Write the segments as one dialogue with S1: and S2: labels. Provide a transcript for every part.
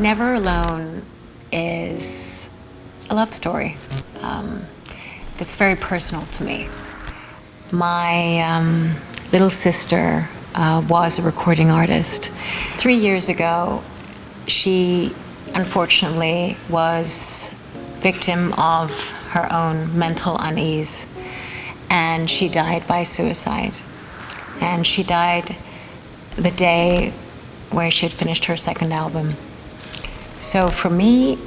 S1: Never Alone is a love story that's very personal to me. My little sister was a recording artist. 3 years ago, she unfortunately was victim of her own mental unease, and she died by suicide. And she died the day where she had finished her second album. So for me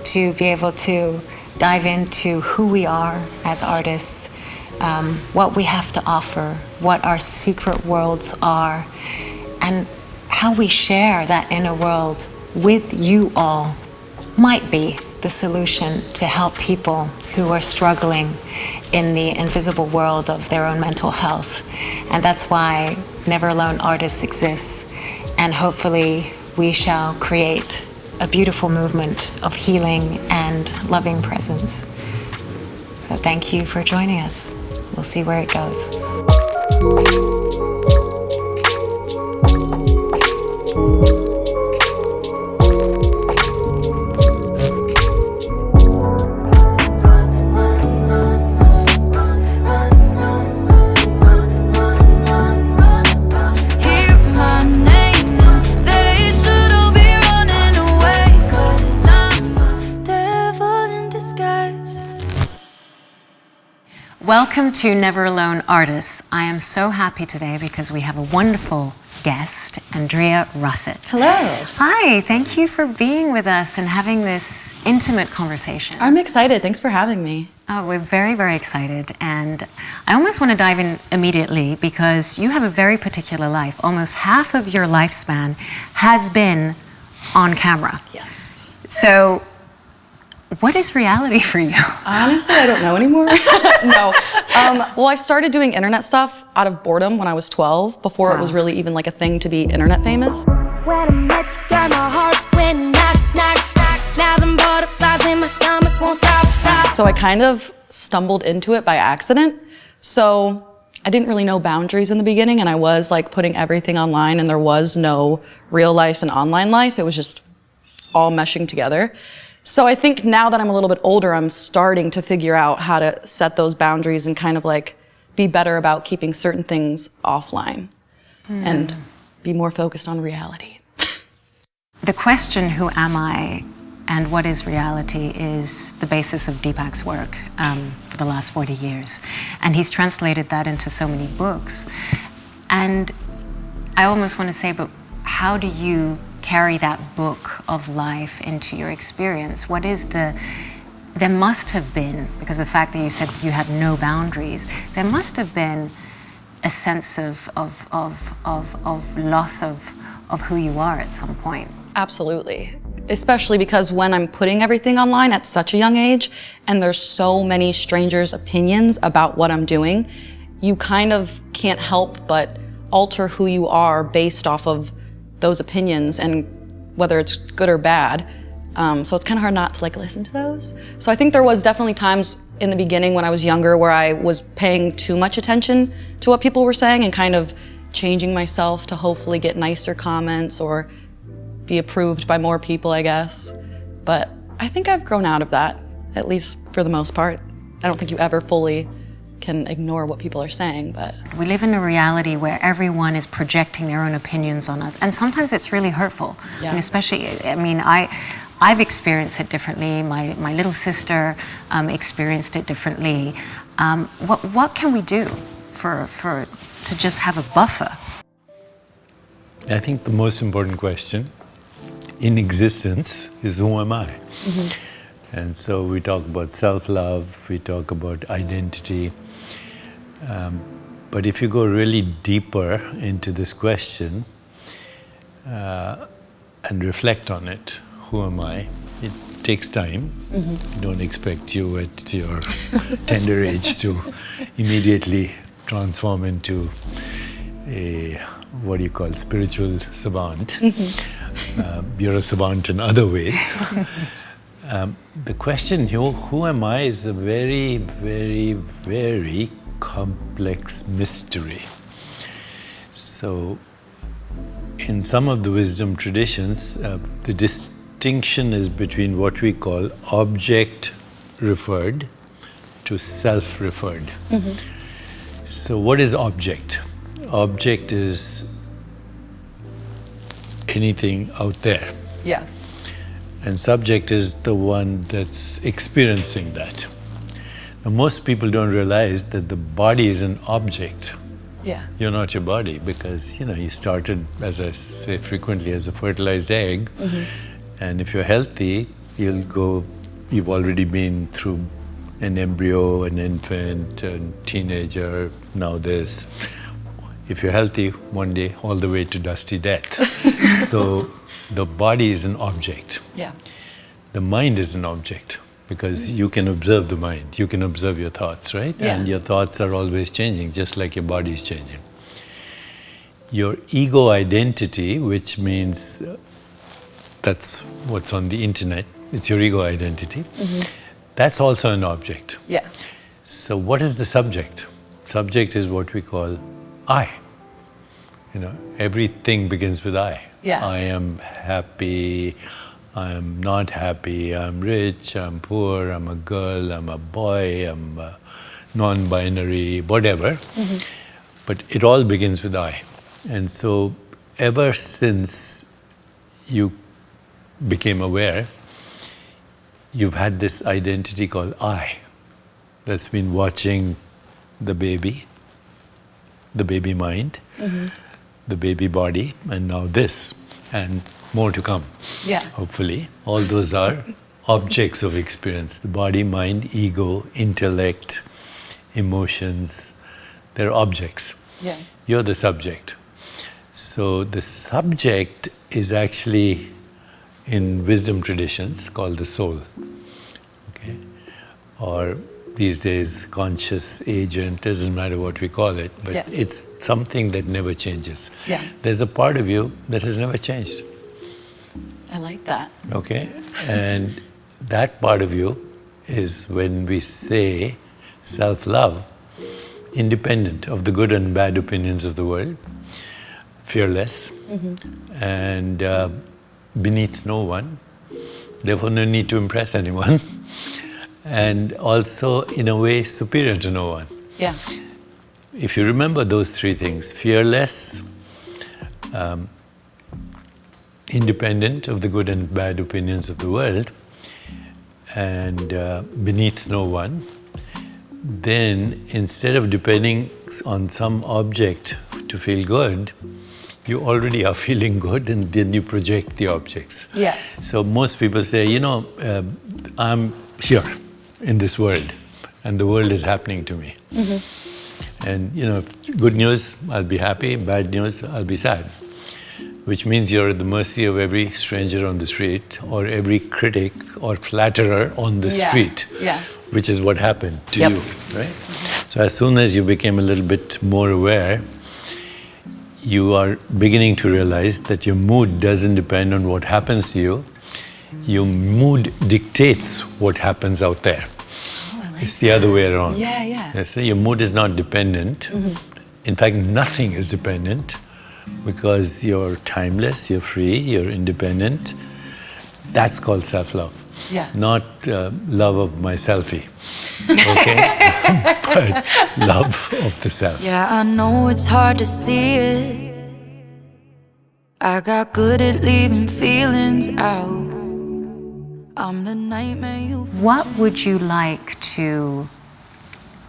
S1: to be able to dive into who we are as artists, what we have to offer, what our secret worlds are, and how we share that inner world with you all might be the solution to help people who are struggling in the invisible world of their own mental health. And that's why Never Alone Artists exists. And hopefully we shall create a beautiful movement of healing and loving presence. So thank you for joining us. We'll see where it goes. Welcome to Never Alone Artists. I am so happy today because we have a wonderful guest, Andrea Russett.
S2: Hello.
S1: Hi, thank you for being with us and having this intimate conversation.
S2: I'm excited. Thanks for having me.
S1: Oh, we're very, very excited. And I almost want to dive in immediately because you have a very particular life. Almost half of your lifespan has been on camera.
S2: Yes.
S1: So, what is reality for you?
S2: Honestly, I don't know anymore. No. Well, I started doing internet stuff out of boredom when I was 12, before it was really even like a thing to be internet famous.
S3: When I met you, girl, my heart went knock, knock, knock. Now them butterflies in my stomach won't stop.
S2: So I kind of stumbled into it by accident. So I didn't really know boundaries in the beginning, and I was like putting everything online, and there was no real life and online life. It was just all meshing together. So I think now that I'm a little bit older, I'm starting to figure out how to set those boundaries and kind of like be better about keeping certain things offline and be more focused on reality.
S1: The question, who am I and what is reality, is the basis of Deepak's work for the last 40 years. And he's translated that into so many books. And I almost want to say, but how do you carry that book of life into your experience? What is there must have been, because the fact that you said that you had no boundaries, there must have been a sense of loss of who you are at some point.
S2: Absolutely. Especially because when I'm putting everything online at such a young age, and there's so many strangers' opinions about what I'm doing, you kind of can't help but alter who you are based off of those opinions, and whether it's good or bad. So it's kind of hard not to like listen to those. So I think there was definitely times in the beginning when I was younger where I was paying too much attention to what people were saying and kind of changing myself to hopefully get nicer comments or be approved by more people, I guess. But I think I've grown out of that, at least for the most part. I don't think you ever fully can ignore what people are saying, but
S1: we live in a reality where everyone is projecting their own opinions on us, and sometimes it's really hurtful.
S2: Yeah.
S1: And especially, I mean, I've experienced it differently. My little sister experienced it differently. What can we do to just have a buffer?
S4: I think the most important question in existence is, who am I? Mm-hmm. And so we talk about self-love, we talk about identity. But if you go really deeper into this question and reflect on it, who am I? It takes time. Mm-hmm. Don't expect you at your tender age to immediately transform into a, what do you call, spiritual savant. Mm-hmm. You're a savant in other ways. The question, who am I, is a very, very, very complex mystery. So, in some of the wisdom traditions, the distinction is between what we call object referred to self referred. So, what is object? Object is anything out there,
S2: Yeah.
S4: and subject is the one that's experiencing that. Now, most people don't realize that the body is an object.
S2: Yeah.
S4: You're not your body, because you started, as I say frequently, as a fertilized egg, and if you're healthy, you've already been through an embryo, an infant, a teenager, now this. If you're healthy, one day all the way to dusty death. So the body is an object.
S2: Yeah.
S4: The mind is an object, because you can observe the mind, you can observe your thoughts, right?
S2: Yeah.
S4: And your thoughts are always changing, just like your body is changing. Your ego identity, which means that's what's on the internet, it's your ego identity, that's also an object.
S2: Yeah.
S4: So what is the subject? Subject is what we call I. Everything begins with I.
S2: Yeah.
S4: I am happy, I'm not happy, I'm rich, I'm poor, I'm a girl, I'm a boy, I'm a non-binary, whatever. But it all begins with I. And so ever since you became aware, you've had this identity called I that's been watching the baby mind, the baby body, and now this, and more to come.
S2: Yeah.
S4: Hopefully. All those are objects of experience. The body, mind, ego, intellect, emotions, they're objects.
S2: Yeah.
S4: You're the subject. So the subject is actually, in wisdom traditions, called the soul. Okay? Or these days, conscious agent, doesn't matter what we call it, but
S2: Yeah.
S4: it's something that never changes.
S2: Yeah.
S4: There's a part of you that has never changed.
S2: I like that.
S4: Okay? And that part of you is, when we say self-love, independent of the good and bad opinions of the world, fearless, and beneath no one, therefore no need to impress anyone, and also, in a way, superior to no one.
S2: Yeah.
S4: If you remember those three things, fearless, independent of the good and bad opinions of the world, and beneath no one, then instead of depending on some object to feel good, you already are feeling good, and then you project the objects.
S2: Yeah.
S4: So most people say, I'm here in this world, and the world is happening to me. And good news, I'll be happy, bad news, I'll be sad. Which means you're at the mercy of every stranger on the street, or every critic or flatterer on the street.
S2: Yeah.
S4: Which is what happened to
S2: Yep.
S4: you, right? So as soon as you became a little bit more aware, you are beginning to realize that your mood doesn't depend on what happens to you. Your mood dictates what happens out there.
S2: Oh, I like
S4: It's the other way around.
S2: Yeah, yeah.
S4: Yes, so your mood is not dependent. In fact, nothing is dependent, because you're timeless, you're free, you're independent. That's called self-love.
S2: Yeah.
S4: Not love of my selfie, okay? But love of the self.
S3: Yeah, I know it's hard to see it. I got good at leaving feelings out. I'm the nightmare you.
S1: What would you like to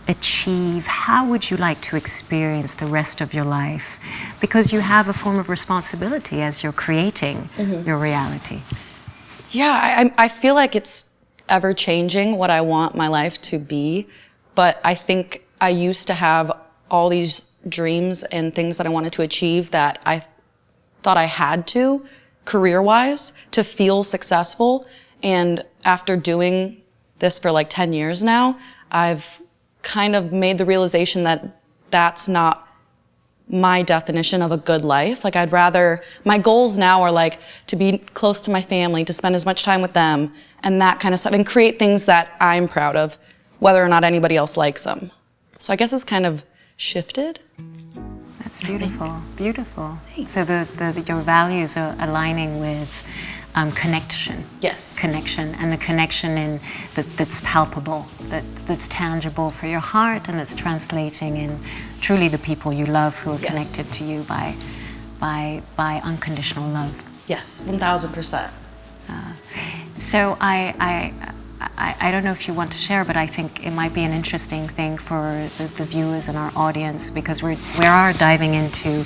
S1: achieve? How would you like to experience the rest of your life? Because you have a form of responsibility as you're creating your reality.
S2: Yeah, I feel like it's ever changing what I want my life to be, but I think I used to have all these dreams and things that I wanted to achieve that I thought I had to, career-wise, to feel successful. And after doing this for like 10 years now, I've kind of made the realization that that's not my definition of a good life. Like my goals now are like to be close to my family, to spend as much time with them and that kind of stuff, and create things that I'm proud of, whether or not anybody else likes them. So I guess it's kind of shifted.
S1: That's beautiful, beautiful. So your values are aligning with connection.
S2: Yes.
S1: Connection, and the connection in that's palpable, that's tangible for your heart, and that's translating in truly the people you love who are
S2: Yes.
S1: connected to you by unconditional love.
S2: Yes, 1000%.
S1: So I don't know if you want to share, but I think it might be an interesting thing for the viewers and our audience, because we are diving into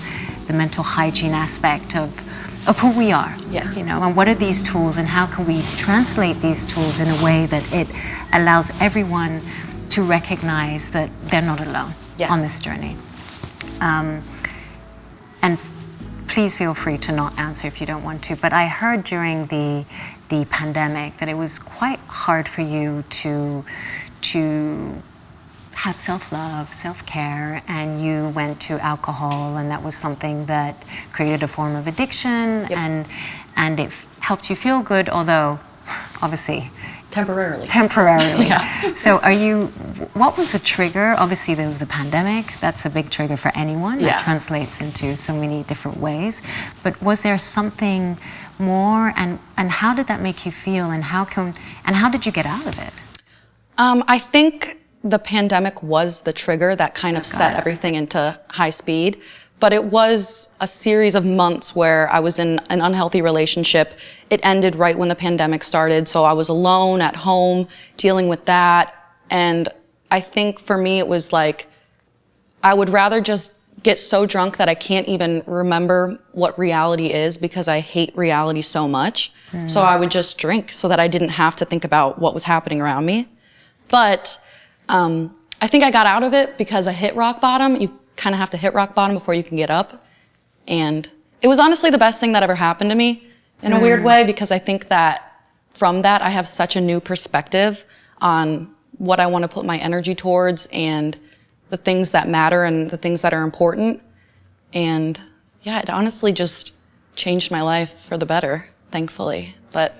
S1: the mental hygiene aspect of who we are.
S2: Yeah.
S1: You know, and what are these tools, and how can we translate these tools in a way that it allows everyone to recognize that they're not alone
S2: Yeah.
S1: on this journey. And please feel free to not answer if you don't want to, but I heard during the pandemic that it was quite hard for you to have self-love, self-care, and you went to alcohol, and that was something that created a form of addiction.
S2: Yep.
S1: and it helped you feel good, although obviously
S2: Temporarily.
S1: Yeah. So what was the trigger? Obviously there was the pandemic, that's a big trigger for anyone.
S2: Yeah.
S1: That translates into so many different ways. But was there something more, and how did that make you feel, and how did you get out of it?
S2: I think the pandemic was the trigger that kind of set everything into high speed. But it was a series of months where I was in an unhealthy relationship. It ended right when the pandemic started, so I was alone at home dealing with that. And I think for me it was like, I would rather just get so drunk that I can't even remember what reality is, because I hate reality so much. So I would just drink so that I didn't have to think about what was happening around me. But I think I got out of it because I hit rock bottom. You kind of have to hit rock bottom before you can get up. And it was honestly the best thing that ever happened to me in a weird way, because I think that from that I have such a new perspective on what I want to put my energy towards, and the things that matter and the things that are important. And yeah, it honestly just changed my life for the better, thankfully. But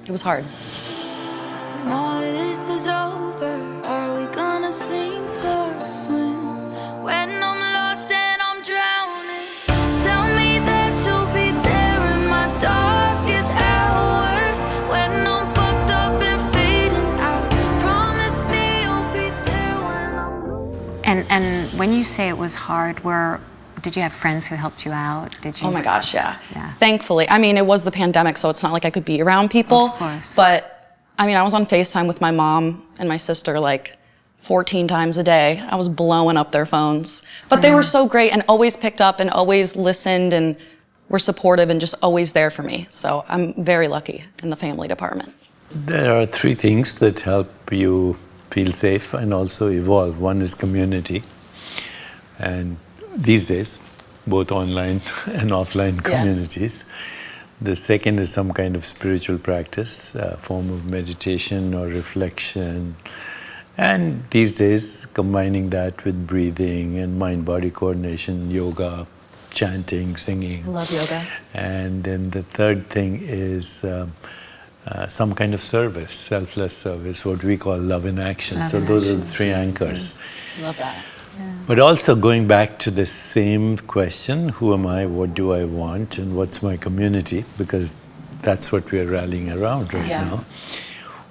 S2: it was hard.
S3: When all this is over, are we gonna sink or swim? When I'm lost and I'm drowning, tell me that you'll be there in my darkest hour. When I'm fucked up and fading out, promise me you'll be there when I'm...
S1: And when you say it was hard, did you have friends who helped you out? Did you?
S2: Oh my gosh, yeah.
S1: Yeah.
S2: Thankfully. I mean, it was the pandemic, so it's not like I could be around people.
S1: Of course.
S2: But I mean, I was on FaceTime with my mom and my sister like 14 times a day. I was blowing up their phones. But they were so great and always picked up and always listened and were supportive and just always there for me. So I'm very lucky in the family department.
S4: There are three things that help you feel safe and also evolve. One is community. And these days, both online and offline communities. The second is some kind of spiritual practice, a form of meditation or reflection. And these days, combining that with breathing and mind-body coordination, yoga, chanting, singing.
S2: I love yoga.
S4: And then the third thing is some kind of service, selfless service, what we call love in action. So those are the three anchors.
S2: Love that.
S4: But also going back to the same question, who am I, what do I want, and what's my community? Because that's what we're rallying around right now.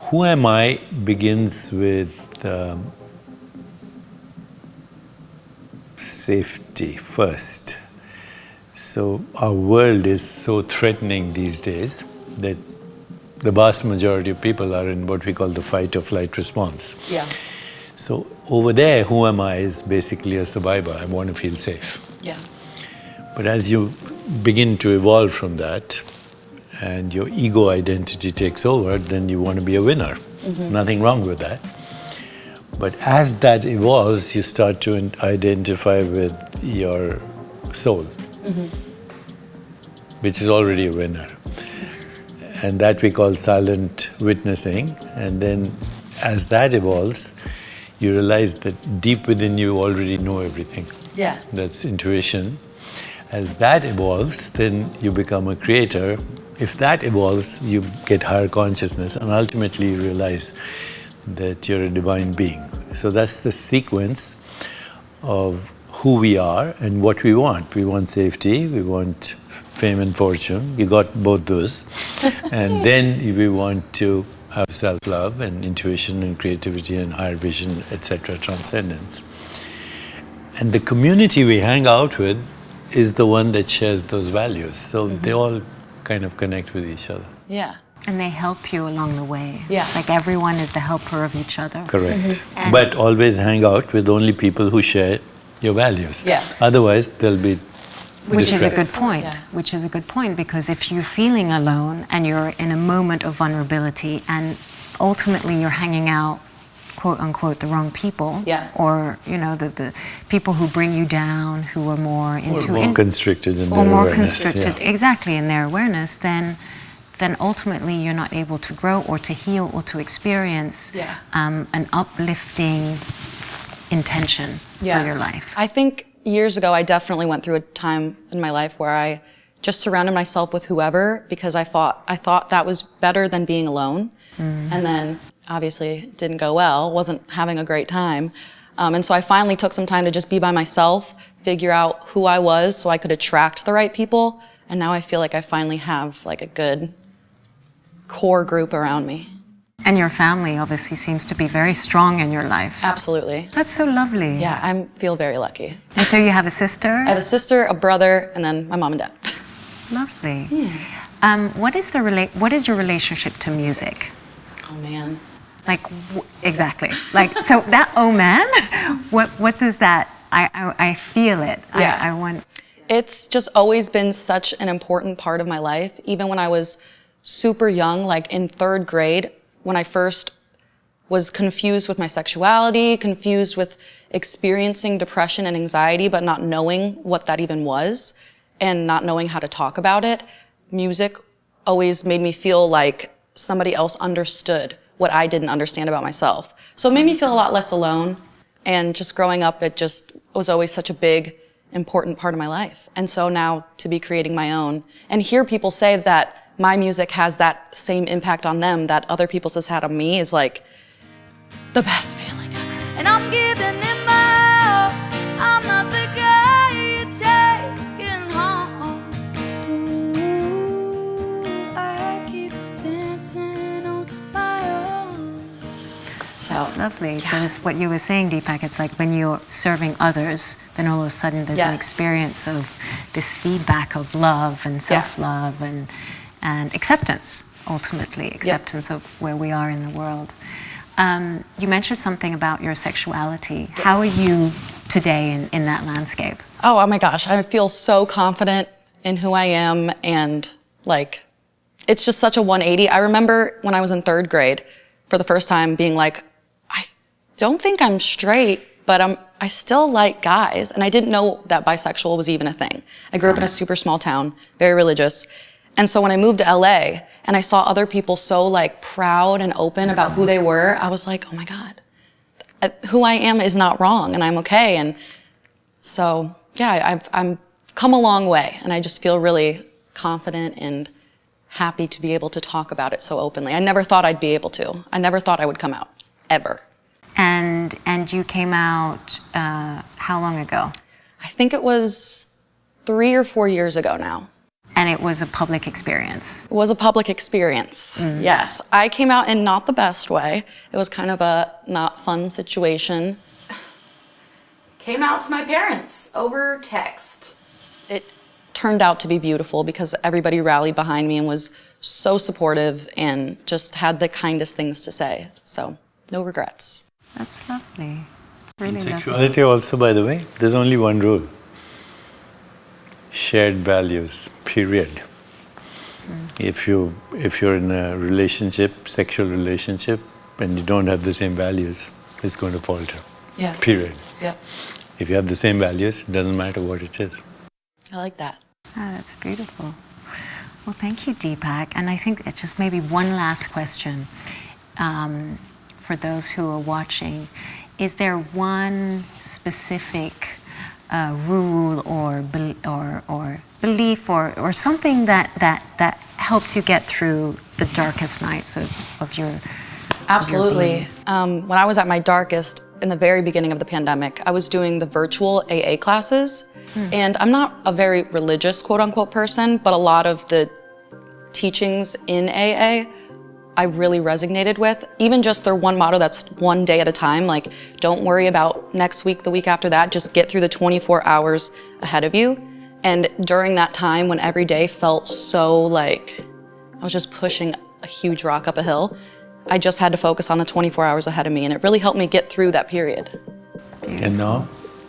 S4: Who am I begins with safety first. So our world is so threatening these days that the vast majority of people are in what we call the fight or flight response.
S2: Yeah.
S4: So over there, who am I is basically a survivor. I want to feel safe.
S2: Yeah.
S4: But as you begin to evolve from that and your ego identity takes over, then you want to be a winner. Nothing wrong with that. But as that evolves, you start to identify with your soul, which is already a winner. And that we call silent witnessing. And then as that evolves, you realize that deep within you already know everything.
S2: Yeah.
S4: That's intuition. As that evolves, then you become a creator. If that evolves, you get higher consciousness, and ultimately you realize that you're a divine being. So that's the sequence of who we are and what we want. We want safety, we want fame and fortune. We got both those. And then we want to have self-love and intuition and creativity and higher vision, etc., transcendence. And the community we hang out with is the one that shares those values. So they all kind of connect with each other.
S2: Yeah.
S1: And they help you along the way.
S2: Yeah.
S1: It's like everyone is the helper of each other.
S4: Correct. But always hang out with only people who share your values.
S2: Yeah.
S4: Otherwise, there'll be
S1: Which is a
S4: distress.
S1: good point.
S2: Yeah.
S1: Which is a good point, because if you're feeling alone and you're in a moment of vulnerability and ultimately you're hanging out, quote unquote, the wrong people,
S2: Yeah.
S1: or the people who bring you down, who are more into
S4: More constricted in
S1: or
S4: their
S1: more
S4: awareness.
S1: constricted,
S4: Yeah.
S1: exactly, in their awareness, then ultimately you're not able to grow or to heal or to experience
S2: Yeah.
S1: an uplifting intention for your life.
S2: I think years ago, I definitely went through a time in my life where I just surrounded myself with whoever because I thought that was better than being alone. And then obviously it didn't go well, wasn't having a great time. And so I finally took some time to just be by myself, figure out who I was so I could attract the right people. And now I feel like I finally have like a good core group around me.
S1: And your family obviously seems to be very strong in your life.
S2: Absolutely.
S1: That's so lovely.
S2: Yeah, I feel very lucky.
S1: And so you have a sister?
S2: I have a sister, a brother, and then my mom and dad.
S1: Lovely. What is your relationship to music?
S2: Oh man.
S1: Like, exactly. Like, so that, oh man, what does that, I feel it.
S2: Yeah.
S1: I want.
S2: It's just always been such an important part of my life. Even when I was super young, like in 3rd grade, when I first was confused with my sexuality, confused with experiencing depression and anxiety, but not knowing what that even was, and not knowing how to talk about it, music always made me feel like somebody else understood what I didn't understand about myself. So it made me feel a lot less alone, and just growing up, it just was always such a big, important part of my life. And so now to be creating my own, and hear people say that my music has that same impact on them that other people's has had on me is like the best feeling ever.
S3: And I'm giving it my all. I'm not the guy you're taking home. Ooh, I keep dancing on my own.
S2: So
S1: That's lovely. So it's what you were saying, Deepak. It's like when you're serving others, then all of a sudden there's an
S2: Yes.
S1: experience of this feedback of love and self-love and acceptance, ultimately, acceptance of where we are in the world. You mentioned something about your sexuality.
S2: Yes.
S1: How are you today in that landscape?
S2: Oh my gosh, I feel so confident in who I am, and like, it's just such a 180. I remember when I was in 3rd grade, for the first time being like, I don't think I'm straight, but I still like guys. And I didn't know that bisexual was even a thing. I grew up in a super small town, very religious. And so when I moved to LA and I saw other people so like proud and open about who they were, I was like, oh my God, who I am is not wrong and I'm okay. And so, yeah, I'm come a long way, and I just feel really confident and happy to be able to talk about it so openly. I never thought I'd be able to. I never thought I would come out, ever.
S1: And you came out how long ago?
S2: I think it was 3 or 4 years ago now.
S1: And it was a public experience.
S2: It was a public experience, yes. I came out in not the best way. It was kind of a not fun situation.
S5: Came out to my parents over text.
S2: It turned out to be beautiful because everybody rallied behind me and was so supportive and just had the kindest things to say. So, no regrets.
S1: That's lovely. It's really
S4: In
S1: lovely.
S4: sexuality also, by the way, there's only one rule. Shared values, period. If you're in a relationship, sexual relationship, and you don't have the same values, it's going to falter.
S2: Yeah.
S4: Period.
S2: Yeah.
S4: If you have the same values, it doesn't matter what it is.
S2: I like that.
S1: Ah, that's beautiful. Well, thank you, Deepak. And I think it's just maybe one last question for those who are watching. Is there one specific rule or belief or something that helped you get through the darkest nights of your
S2: Absolutely. When I was at my darkest, in the very beginning of the pandemic, I was doing the virtual AA classes. And I'm not a very religious, quote unquote, person, but a lot of the teachings in AA, I really resonated with. Even just their one motto that's one day at a time, like, don't worry about next week, the week after that, just get through the 24 hours ahead of you. And during that time when every day felt so like I was just pushing a huge rock up a hill, I just had to focus on the 24 hours ahead of me, and it really helped me get through that period.
S4: And now,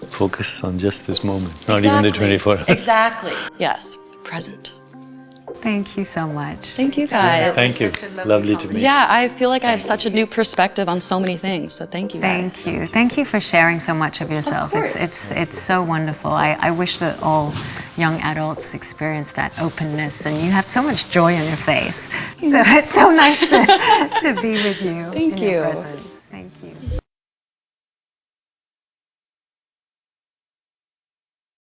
S4: focus on just this moment, not even the 24 hours.
S5: Exactly.
S2: Yes, present.
S1: Thank you so much.
S2: Thank you guys.
S4: Thank you. Lovely to meet you.
S2: Yeah, I feel like I have such a new perspective on so many things, so thank you guys.
S1: Thank you. Thank you for sharing so much of yourself.
S2: course.
S1: It's so wonderful. I wish that all young adults experience that openness, and you have so much joy on your face. So it's so nice to be with you.
S2: Thank
S1: in your
S2: you.
S1: presence.